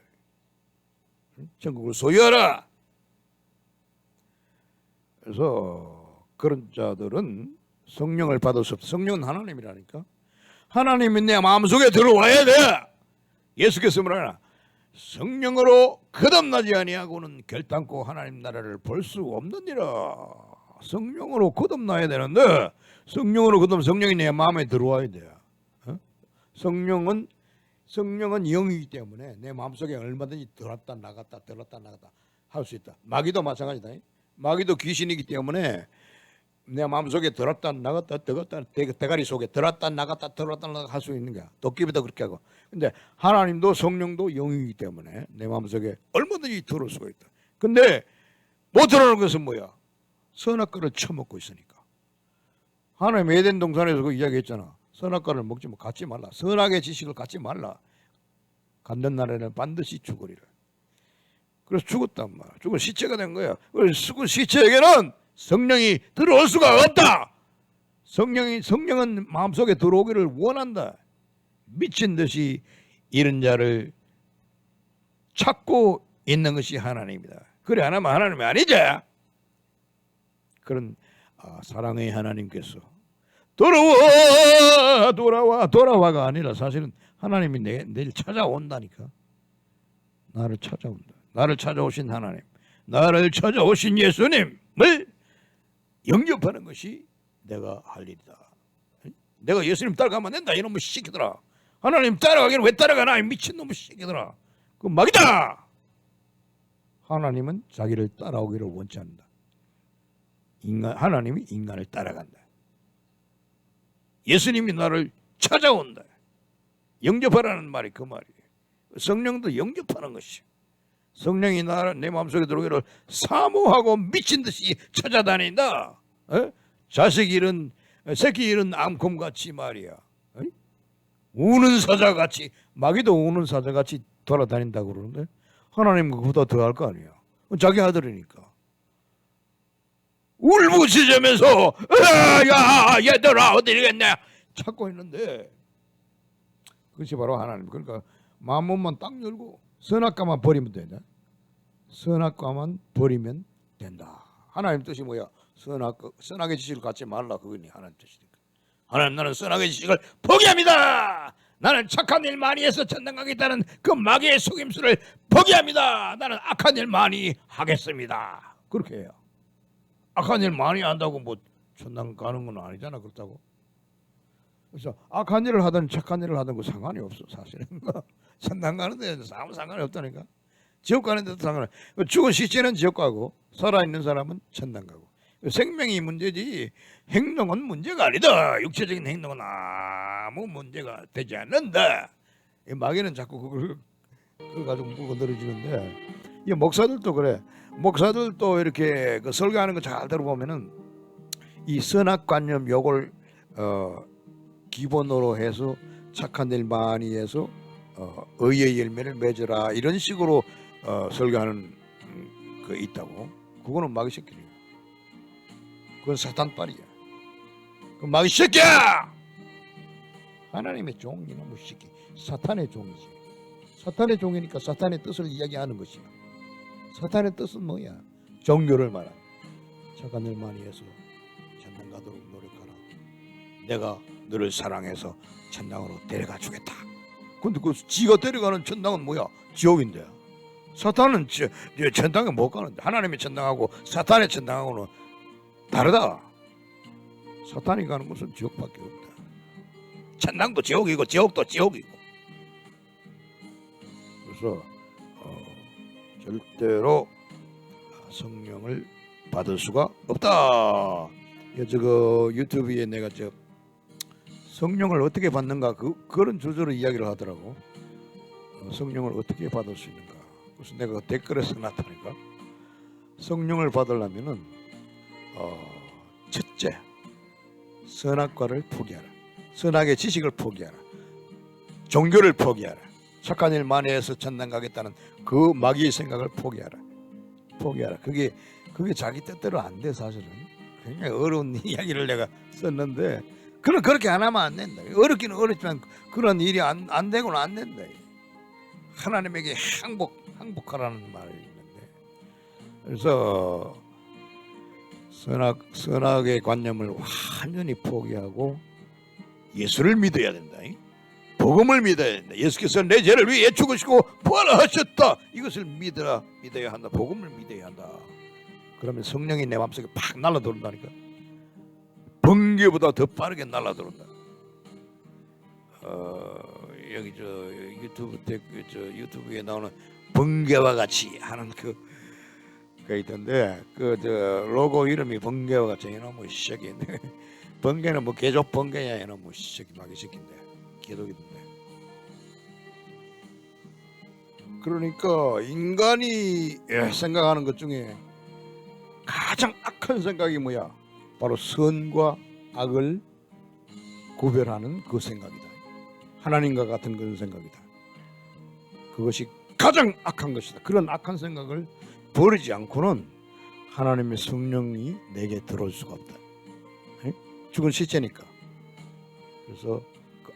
천국을 소유하라. 그래서 그런 자들은 성령을 받을 수 없다. 성령은 하나님이라니까. 하나님이 내 마음속에 들어와야 돼. 예수께서 뭐라나? 성령으로 거듭나지 아니하고는 결단코 하나님 나라를 볼 수 없느니라. 성령으로 거듭나야 되는데 성령으로 거듭나면 성령이 내 마음에 들어와야 돼. 성령은 영이기 때문에 내 마음속에 얼마든지 들었다 나갔다 할 수 있다. 마귀도 마찬가지다. 마귀도 귀신이기 때문에 내 마음속에 들었다 나갔다 대가리 속에 들었다 나갔다 할 수 있는 거야. 도끼비도 그렇게 하고. 근데 하나님도 성령도 영이기 때문에 내 마음속에 얼마든지 들어올 수가 있다. 근데 못 들어오는 것은 뭐야? 선악과를 처먹고 있으니까. 하나님 에덴 동산에서 그 이야기했잖아. 선악과를 먹지 마, 갖지 말라. 선악의 지식을 갖지 말라. 갖는 날에는 반드시 죽으리라. 그래서 죽었단 말이야. 죽은 시체가 된 거야. 그래서 죽은 시체에게는 성령이 들어올 수가 없다. 성령은 마음속에 들어오기를 원한다. 미친 듯이 이런 자를 찾고 있는 것이 하나님이다. 그래 안 하면 하나님이 아니지. 그런 사랑의 하나님께서 돌아와가 아니라 사실은 하나님이 내일 찾아온다니까. 나를 찾아온다. 나를 찾아오신 하나님, 나를 찾아오신 예수님을 영접하는 것이 내가 할 일이다. 내가 예수님 따라가면 안 된다. 이놈의 새끼들아. 하나님 따라가기를 왜 따라가나? 미친놈의 새끼들아. 그 막이다. 하나님은 자기를 따라오기를 원치 않는다. 하나님이 인간을 따라간다. 예수님이 나를 찾아온다. 영접하라는 말이 그 말이에요. 성령도 영접하는 것이. 성령이 내 마음속에 들어오기를 사모하고 미친 듯이 찾아다닌다. 새끼 잃은 암곰같이 말이야. 우는 사자같이, 마귀도 우는 사자같이 돌아다닌다고 그러는데 하나님 그보다 더 할 거 아니야. 자기 아들이니까. 울부짖으면서 야 얘들아 어디 가겠냐 찾고 있는데 그것이 바로 하나님. 그러니까 마음만 딱 열고 선악과만 버리면 된다. 선악과만 버리면 된다. 하나님 뜻이 뭐야? 선악의 지식을 갖지 말라 그거니 하나님 뜻이니까. 하나님 나는 선악의 지식을 포기합니다. 나는 착한 일 많이 해서 천당 가겠다는 그 마귀의 속임수를 포기합니다. 나는 악한 일 많이 하겠습니다. 그렇게 해요. 악한 일 많이 한다고 뭐 천당 가는 건 아니잖아. 그렇다고. 그래서 악한 일을 하든 착한 일을 하든 그 상관이 없어 사실은. 천당 가는 데는 아무 상관이 없다니까. 지옥 가는 데도 상관이 없어. 죽은 시체는 지옥 가고 살아있는 사람은 천당 가고. 생명이 문제지 행동은 문제가 아니다. 육체적인 행동은 아무 문제가 되지 않는다. 마귀는 자꾸 그걸 가지고 물고 늘어지는데 이 목사들도 그래. 목사들도 이렇게 그 설교하는 거 잘 들어보면은 이 선악관념 요걸 기본으로 해서 착한 일 많이 해서 의의 열매를 맺으라 이런 식으로 설교하는 그 있다고. 그거는 마귀 새끼야. 그건 사탄 빨이야. 그 마귀 새끼야. 하나님의 종 이놈의 새끼. 사탄의 종이지. 사탄의 종이니까 사탄의 뜻을 이야기하는 것이야. 사탄의 뜻은 뭐야? 종교를 말하는. 착한 일 많이 해서 천당 가도록 노력하라. 내가 너를 사랑해서 천당으로 데려가 주겠다. 근데 그 지가 데려가는 천당은 뭐야? 지옥인데. 사탄은 천당에 못 가는데 하나님의 천당하고 사탄의 천당하고는 다르다. 사탄이 가는 곳은 지옥밖에 없다. 천당도 지옥이고 지옥도 지옥이고. 그래서 절대로 성령을 받을 수가 없다. 저거 유튜브에 내가 성령을 어떻게 받는가 그런 주제로 이야기를 하더라고. 성령을 어떻게 받을 수 있는가. 그래서 내가 댓글에 써놨다니까. 성령을 받으려면은 첫째 선악과를 포기하라. 선악의 지식을 포기하라. 종교를 포기하라. 착한 일 많이 해서 천당 가겠다는 그 마귀의 생각을 포기하라. 포기하라. 그게 자기 뜻대로 안 돼 사실은. 굉장히 어려운 이야기를 내가 썼는데 그렇게 안 하면 안 된다. 어렵기는 어렵지만 그런 일이 안 되고는 안 된다. 하나님에게 항복하라는 말이 있는데 그래서 선악의 관념을 완전히 포기하고 예수를 믿어야 된다. 복음을 믿어야 된다. 예수께서 내 죄를 위해 죽으시고 부활하셨다. 이것을 믿어야 한다. 복음을 믿어야 한다. 그러면 성령이 내 마음속에 팍 날아들어온다니까. 번개보다 더 빠르게 날아들어온다. 여기 유튜브에 나오는 번개와 같이 하는 그 있던데 로고 이름이 번개와 같이 이놈의 시작인데 번개는 뭐 개족 번개야 이놈의 시작이 마귀 새끼인데 개독이던데. 그러니까 인간이 생각하는 것 중에 가장 악한 생각이 뭐야? 바로 선과 악을 구별하는 그 생각이다. 하나님과 같은 그런 생각이다. 그것이 가장 악한 것이다. 그런 악한 생각을 버리지 않고는 하나님의 성령이 내게 들어올 수가 없다. 죽은 시체니까. 그래서 그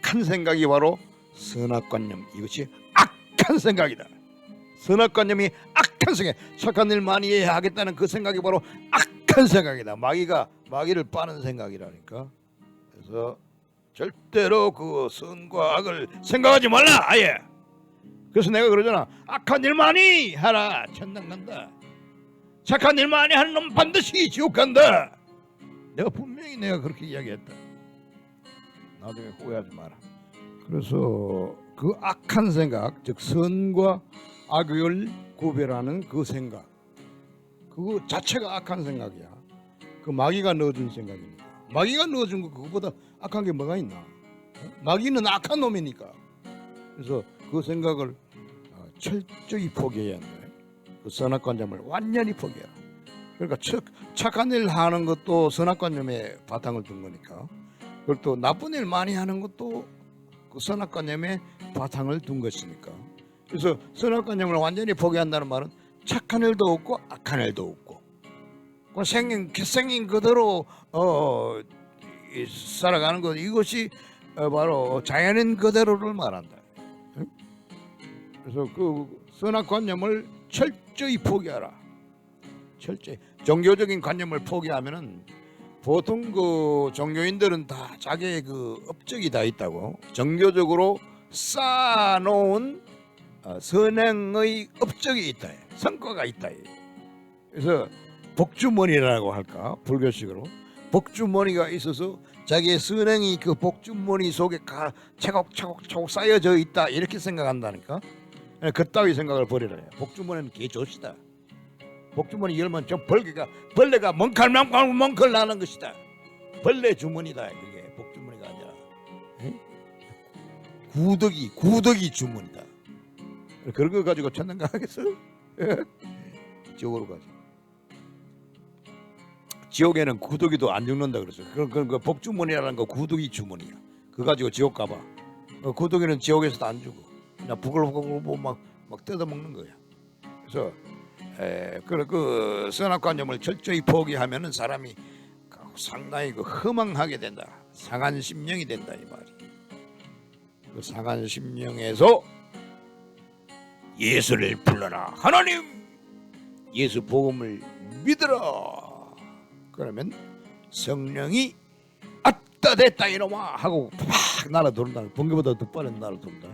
악한 생각이 바로 선악관념. 이것이 악한 생각이다. 선악관념이 악한 생각. 착한 일 많이 해야 하겠다는 그 생각이 바로 악한 생각이다. 마귀를 빠는 생각이라니까. 그래서 절대로 그 선과 악을 생각하지 말라. 아예. 그래서 내가 그러잖아. 악한 일 많이 하라. 천당 간다. 착한 일 많이 하는 놈 반드시 지옥 간다. 내가 분명히 그렇게 이야기했다. 나중에 후회하지 마라. 그래서 그 악한 생각, 즉 선과 악을 구별하는 그 생각, 그거 자체가 악한 생각이야. 그 마귀가 넣어준 생각이니까. 마귀가 넣어준 거 그거보다 악한 게 뭐가 있나? 마귀는 악한 놈이니까. 그래서 그 생각을 철저히 포기해야 한다. 그 선악관념을 완전히 포기해라. 그러니까 착한 일 하는 것도 선악관념에 바탕을 둔 거니까. 그리고 또 나쁜 일 많이 하는 것도 그 선악관념에 바탕을 둔 것이니까. 그래서 선악관념을 완전히 포기한다는 말은 착한 일도 없고 악한 일도 없고 그 생긴 그대로 살아가는 것, 이것이 바로 자연인 그대로를 말한다. 응? 그래서 그 선악관념을 철저히 포기하라. 철저히. 종교적인 관념을 포기하면은 보통 그 종교인들은 다 자기의 그 업적이 다 있다고, 종교적으로 쌓아놓은 선행의 업적이 있다, 성과가 있다. 그래서 복주머니라고 할까, 불교식으로 복주머니가 있어서 자기의 선행이 그 복주머니 속에 차곡차곡 쌓여져 있다, 이렇게 생각한다니까. 그따위 생각을 버리라. 복주머니는 개조시다. 복주머니 열면 저 벌레가 멍칼 나는 것이다. 벌레 주머니다. 그게 복주머니가 아니라 구더기 주머니다. 그런 거 가지고 천당 가겠어? 지옥으로 가지. 지옥에는 구더기도 안 죽는다 그랬어. 그런 그 복주머니라는 거 구더기 주머니야. 그거 가지고 지옥 가봐. 구더기는 지옥에서도 안 죽어. 그냥 부글부글 막 뜯어먹는 거야. 그래서 그 선악관념을 철저히 포기하면은 사람이 상당히 그 허망하게 된다. 상한 심령이 된다, 이 말이. 그 상한 심령에서 예수를 불러라. 하나님, 예수 복음을 믿으라. 그러면 성령이 아따 됐다 이놈아 하고 팍 날아들어온다. 번개보다 더 빠른 날아들어온다.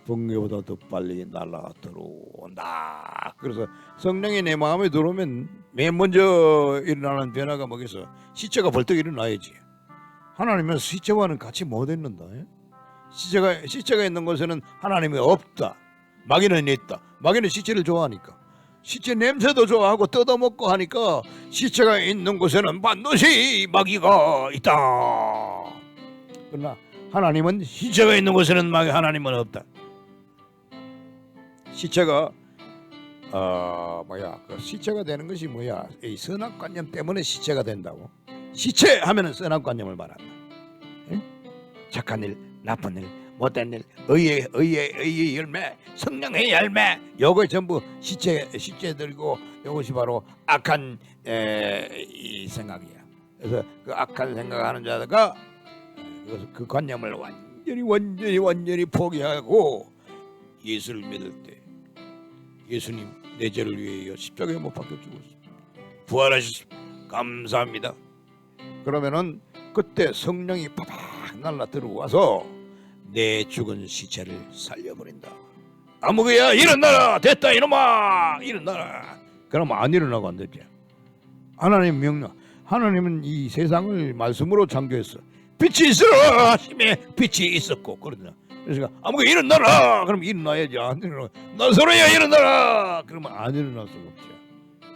번개보다 더 빨리 날아 들어온다. 그래서 성령이 내 마음에 들어오면 맨 먼저 일어나는 변화가 뭐겠어? 시체가 벌떡 일어나야지. 하나님은 시체와는 같이 못 있는다. 시체가 있는 곳에는 하나님이 없다. 마귀는 있다. 마귀는 시체를 좋아하니까. 시체 냄새도 좋아하고 뜯어먹고 하니까 시체가 있는 곳에는 반드시 마귀가 있다. 그러나 하나님은 시체가 있는 곳에는 하나님은 없다. 시체가 그 시체가 되는 것이 뭐야? 이 선악관념 때문에 시체가 된다고. 시체 하면은 선악관념을 말한다. 응? 착한 일, 나쁜 일, 못된 일, 의의 열매, 성령의 열매, 요거 전부 시체들이고, 요것이 바로 악한 이 생각이야. 그래서 그 악한 생각하는 자가 그 관념을 완전히 포기하고 예수를 믿을 때, 예수님 내 죄를 위하여 십자가에 못 박혀 죽었습니다. 부활하셨습니다. 감사합니다. 그러면은 그때 성령이 파박 날라 들어와서 내 죽은 시체를 살려버린다. 아무개야 일어나라. 됐다 이놈아 일어나라. 그러면 안 일어나고 안 되지. 하나님 명령. 하나님은 이 세상을 말씀으로 창조했어. 빛이 있으라 하심에 빛이 있었고, 그러잖아. 그래서 아무개 일어나라. 그럼 일어나야지. 안 일어나. 나사로야 일어나라. 그러면 안 일어날 수가 없죠.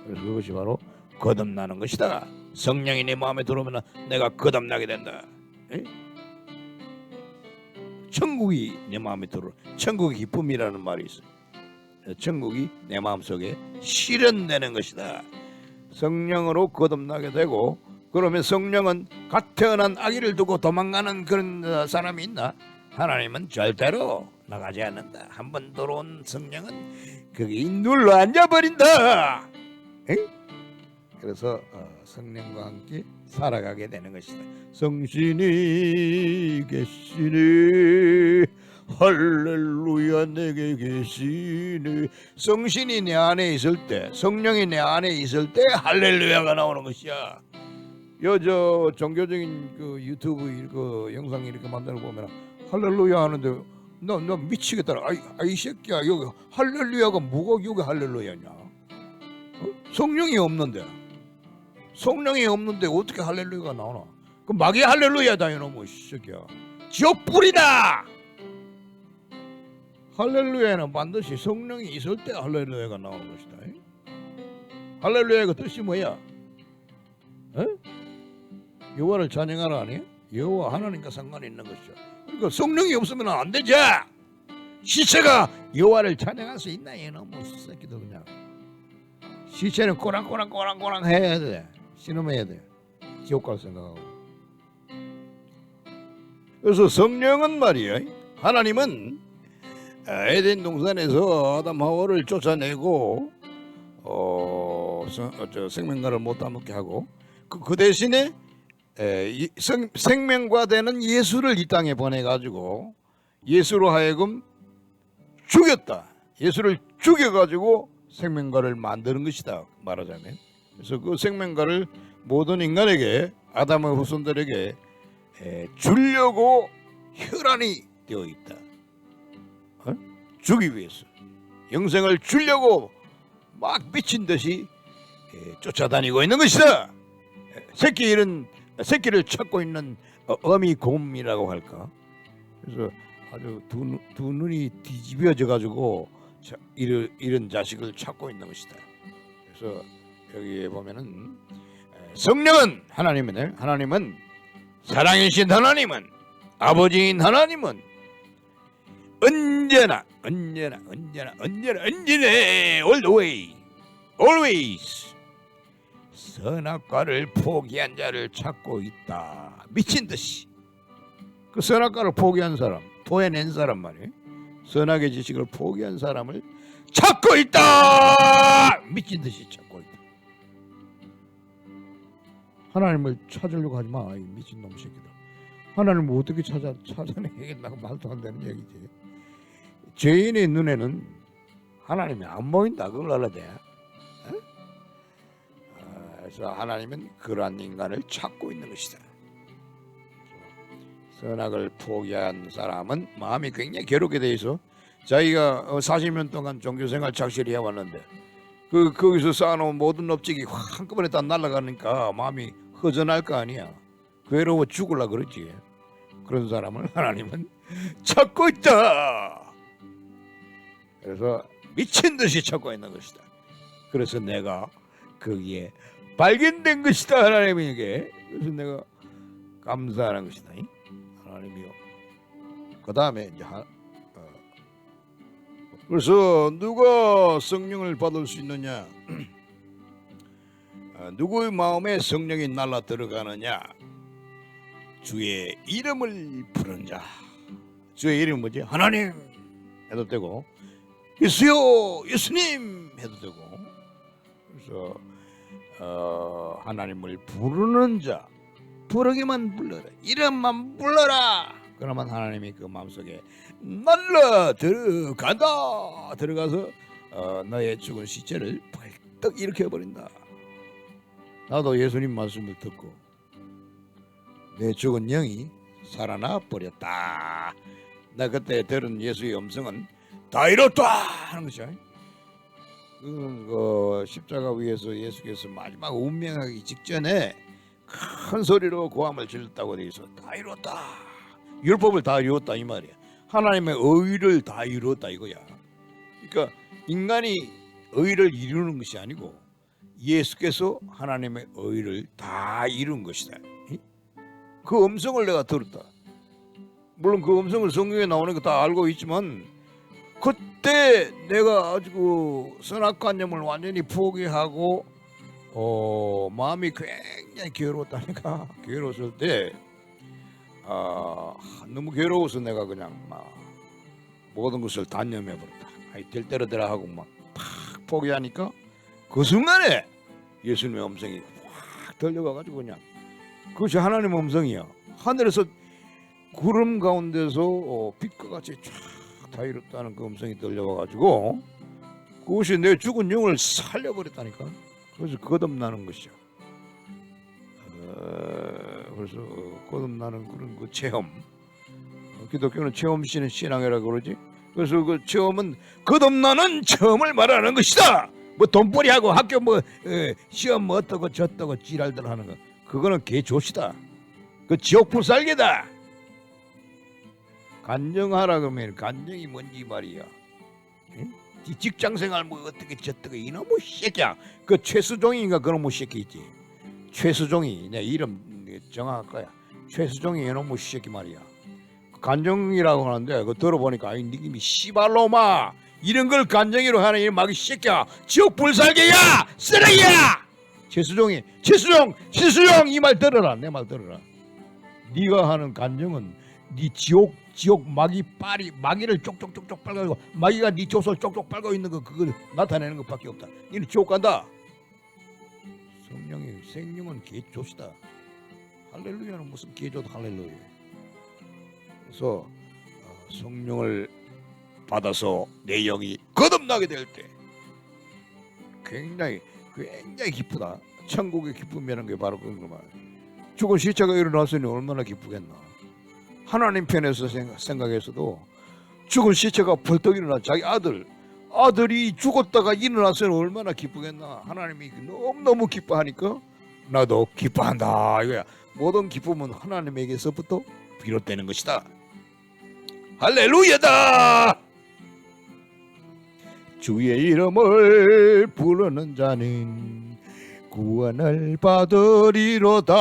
그래서 그것이 바로 거듭나는 것이다. 성령이 내 마음에 들어오면 내가 거듭나게 된다. 에? 천국이 내 마음에 들어. 천국의 기쁨이라는 말이 있어. 천국이 내 마음속에 실현되는 것이다. 성령으로 거듭나게 되고, 그러면 성령은 갓 태어난 아기를 두고 도망가는 그런 사람이 있나? 하나님은 절대로 나가지 않는다. 한번 들어온 성령은 거기 눌러 앉아버린다. 에이? 그래서 성령과 함께 살아가게 되는 것이다. 성신이 계시네. 할렐루야 내게 계시네. 성신이 내 안에 있을 때, 성령이 내 안에 있을 때 할렐루야가 나오는 것이야. 저 종교적인 그 유튜브 그 영상 이렇게 만들어 보면 할렐루야 하는데 나 미치겠다. 이 새끼야, 여기 할렐루야가 뭐가 여기 할렐루야냐? 성령이 없는데 어떻게 할렐루야가 나오나? 그 마귀 할렐루야다 이놈의 새끼야. 지옥 불이다. 할렐루야는 반드시 성령이 있을 때 할렐루야가 나오는 것이다. 할렐루야가 뜻이 뭐야? 여호와를 찬양하라 아니? 여호와 하나님과 상관이 있는 것이죠. 그러니까 성령이 없으면 안 되지. 시체가 여호와를 찬양할 수 있나 이놈의 새끼들. 그냥 시체는 꼬랑꼬랑 해야 돼. 신음해야 돼. 지옥 갈 생각하고. 그래서 성령은 말이야, 하나님은 에덴 동산에서 아담 하와를 쫓아내고 생명과를 못 따먹게 하고 그 대신에 생명과 되는 예수를 이 땅에 보내가지고 예수로 하여금 죽였다. 예수를 죽여가지고 생명과를 만드는 것이다 말하자면. 그래서 그 생명과를 모든 인간에게 아담의 후손들에게 주려고 혈안이 되어 있다. 주기 위해서 영생을 주려고 막 미친 듯이 쫓아다니고 있는 것이다. 새끼를 찾고 있는 어미 곰이라고 할까. 그래서 아주 두 눈이 뒤집어져 가지고 이런 자식을 찾고 있는 것이다. 그래서 여기에 보면은 성령은 하나님은 사랑이신 하나님은 아버지인 하나님은 언제나 always 선악과를 포기한 자를 찾고 있다. 미친 듯이 그 선악과를 포기한 사람, 토해낸 사람 말이에요. 선악의 지식을 포기한 사람을 찾고 있다. 미친 듯이 찾고 있다. 하나님을 찾으려고 하지 마. 이 미친놈 새끼들. 하나님을 어떻게 찾아내겠다고 말도 안 되는 얘기지. 죄인의 눈에는 하나님이 안 보인다. 그걸 알아야 돼. 그래서 하나님은 그러한 인간을 찾고 있는 것이다. 선악을 포기한 사람은 마음이 굉장히 괴롭게 돼 있어. 자기가 40년 동안 종교생활 착실히 해왔는데 거기서 쌓아놓은 모든 업적이 한꺼번에 다 날아가니까 마음이 허전할 거 아니야. 괴로워 죽으려 그러지. 그런 사람을 하나님은 찾고 있다. 그래서 미친 듯이 찾고 있는 것이다. 그래서 내가 거기에 발견된 것이다. 하나님에게. 그래서 내가 감사하는 것이다. 하나님이요. 그 다음에 이제 그래서 누가 성령을 받을 수 있느냐? 누구의 마음에 성령이 날라 들어가느냐? 주의 이름을 부른 자. 주의 이름은 뭐지? 하나님 해도 되고 예수요, 예수님 해도 되고. 그래서 하나님을 부르는 자, 부르기만 불러라, 이름만 불러라. 그러면 하나님이 그 마음속에 날라 들어가서 너의 죽은 시체를 벌떡 일으켜버린다. 나도 예수님 말씀을 듣고 내 죽은 영이 살아나 버렸다. 나 그때 들은 예수의 음성은 다 이뤘다 하는 것이야. 그 십자가 위에서 예수께서 마지막 운명하기 직전에 큰 소리로 고함을 질렀다고 돼 있어. 다 이뤘다. 율법을 다 이뤘다 이 말이야. 하나님의 의를 다 이뤘다 이거야. 그러니까 인간이 의를 이루는 것이 아니고 예수께서 하나님의 의를 다 이룬 것이다. 그 음성을 내가 들었다. 물론 그 음성을 성경에 나오는 거 다 알고 있지만 그때 내가 아주 선악관념을 완전히 포기하고 마음이 굉장히 괴로웠다니까. 괴로웠을 때 너무 괴로워서 내가 그냥 막 모든 것을 단념해버렸다. 될 대로 되라 하고 막 팍 포기하니까 그 순간에 예수님의 음성이 확 들려가지고 그냥 그것이 하나님의 음성이야. 하늘에서 구름 가운데서 빛과 같이 쫙 다 이뤘다는 그 음성이 들려와가지고 그것이 내 죽은 영을 살려버렸다니까. 그래서 거듭나는 것이죠. 그래서 거듭나는 그런 그 체험. 기독교는 체험시는 신앙이라고 그러지. 그래서 그 체험은 거듭나는 체험을 말하는 것이다. 뭐 돈벌이하고 학교 시험 어떠고 저떠고 지랄들 하는 거 그거는 개조시다. 그 지옥 불살개다. 간증하라 그러면 간증이 뭔지 말이야. 직장생활 뭐 어떻게 저떻게 이놈의 새끼야. 그 최수종인가 그놈의 새끼 있지. 최수종이 내 이름 정할 거야. 최수종이 이놈의 새끼 말이야. 간증이라고 하는데 그 들어보니까 아이 니김이 씨발로마 이런 걸 간증이로 하는 이 마귀 새끼야. 지옥 불살개야 쓰레기야. 최수종 이 말 들어라. 내 말 들어라. 네가 하는 간증은 네 지옥 마귀를 쪽쪽쪽쪽 빨고 마귀가 네 조소를 쪽쪽 빨고 있는 거 그걸 나타내는 것밖에 없다. 너는 지옥 간다. 생명은 개조시다. 할렐루야는 무슨 개조도 할렐루야. 그래서 성령을 받아서 내 영이 거듭나게 될 때 굉장히 기쁘다. 천국의 기쁨이라는 게 바로 그런 거만. 죽은 시체가 일어났으니 얼마나 기쁘겠나. 하나님 편에서 생각해서도 죽은 시체가 벌떡 일어나 자기 아들이 죽었다가 일어났으니 얼마나 기쁘겠나. 하나님이 너무너무 기뻐하니까 나도 기뻐한다 이거야. 모든 기쁨은 하나님에게서부터 비롯되는 것이다. 할렐루야다. 주의 이름을 부르는 자는 구원을 받으리로다.